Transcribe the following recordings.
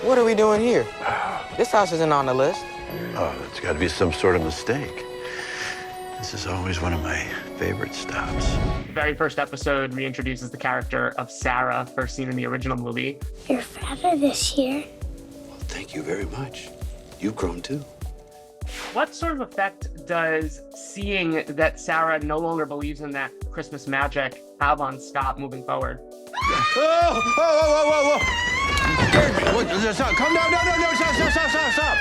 What are we doing here? This house isn't on the list. Oh, it's got to be some sort of mistake. This is always one of my favorite stops. The very first episode reintroduces the character of Sarah, first seen in the original movie. You're fatter this year. Well, thank you very much. You've grown too. What sort of effect does seeing that Sarah no longer believes in that Christmas magic have on Scott moving forward? Whoa, whoa, whoa, whoa, whoa! You scared me. What, stop, come down, no, stop.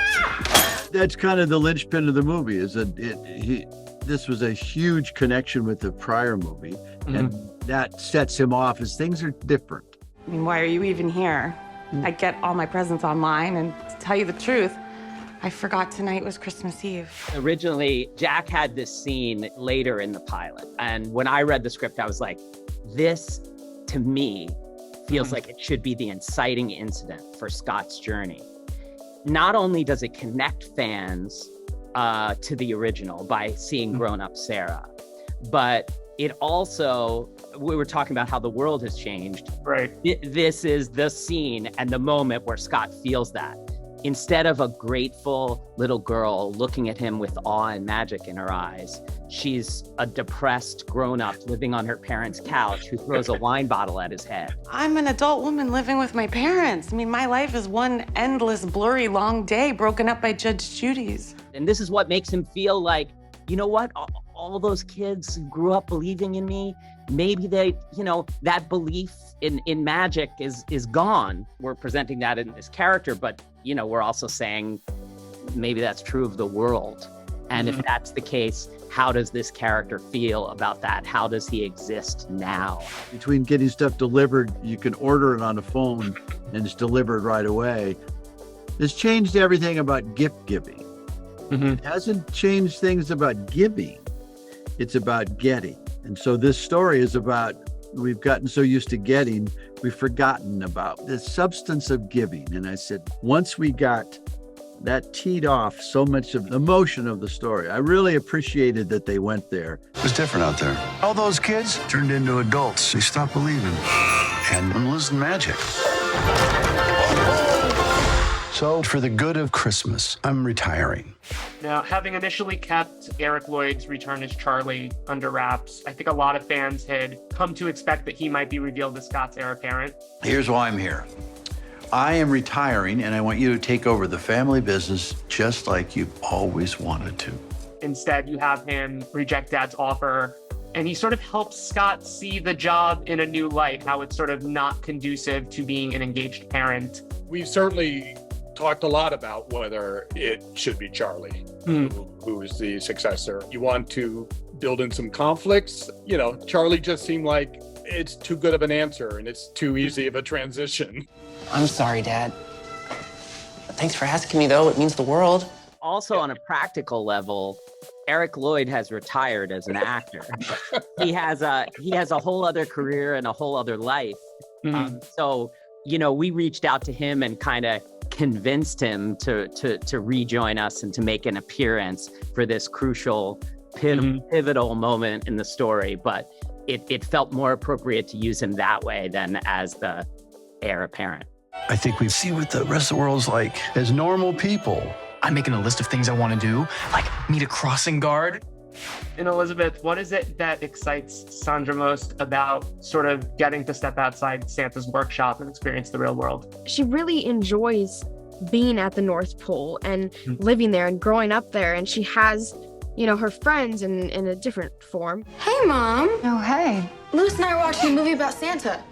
That's kind of the linchpin of the movie, is that this was a huge connection with the prior movie, and that sets him off as things are different. I mean, why are you even here? I get all my presents online, and to tell you the truth, I forgot tonight was Christmas Eve. Originally, Jack had this scene later in the pilot, and when I read the script, I was like, this, to me, feels like it should be the inciting incident for Scott's journey. Not only does it connect fans to the original by seeing grown-up Sarah, but it also, we were talking about how the world has changed. Right. This is the scene and the moment where Scott feels that. Instead of a grateful little girl looking at him with awe and magic in her eyes, she's a depressed grown-up living on her parents' couch who throws a wine bottle at his head. I'm an adult woman living with my parents. I mean, my life is one endless, blurry, long day broken up by Judge Judy's. And this is what makes him feel like, you know what? All those kids who grew up believing in me, maybe they, that belief in magic is gone. We're presenting that in this character, but, we're also saying maybe that's true of the world. And if that's the case, how does this character feel about that? How does he exist now? Between getting stuff delivered, you can order it on the phone and it's delivered right away. It's changed everything about gift giving. It hasn't changed things about giving. It's about getting. And so this story is about, we've gotten so used to getting, we've forgotten about the substance of giving. And I said, once we got that teed off so much of the emotion of the story, I really appreciated that they went there. It was different out there. All those kids turned into adults. They stopped believing and losing magic. So, for the good of Christmas, I'm retiring. Now, having initially kept Eric Lloyd's return as Charlie under wraps, I think a lot of fans had come to expect that he might be revealed as Scott's heir apparent. Here's why I'm here. I am retiring, and I want you to take over the family business just like you've always wanted to. Instead, you have him reject Dad's offer, and he sort of helps Scott see the job in a new light, how it's sort of not conducive to being an engaged parent. We've certainly talked a lot about whether it should be Charlie, who is the successor. You want to build in some conflicts. Charlie just seemed like it's too good of an answer and it's too easy of a transition. I'm sorry, Dad. Thanks for asking me, though. It means the world. Also, on a practical level, Eric Lloyd has retired as an actor. He has a whole other career and a whole other life. So, we reached out to him and kind of convinced him to rejoin us and to make an appearance for this crucial, pivotal moment in the story. But it felt more appropriate to use him that way than as the heir apparent. I think we see what the rest of the world's like as normal people. I'm making a list of things I want to do, like meet a crossing guard. And Elizabeth, what is it that excites Sandra most about sort of getting to step outside Santa's workshop and experience the real world? She really enjoys being at the North Pole and living there and growing up there. And she has, her friends in a different form. Hey, Mom. Oh, hey. Louis and I are watching a movie about Santa.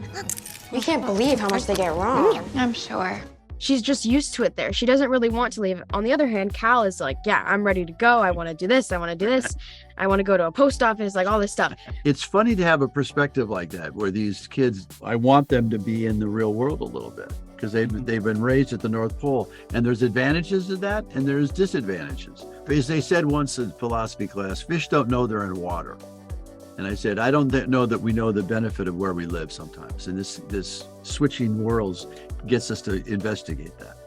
We can't believe how much they get wrong. I'm sure. She's just used to it there. She doesn't really want to leave. On the other hand, Cal is like, yeah, I'm ready to go. I want to do this. I want to do this. I want to go to a post office, like all this stuff. It's funny to have a perspective like that, where these kids, I want them to be in the real world a little bit, because they've been raised at the North Pole. And there's advantages to that, and there's disadvantages. As they said once in philosophy class, fish don't know they're in water. And I said, I don't know that we know the benefit of where we live sometimes. And this switching worlds gets us to investigate that.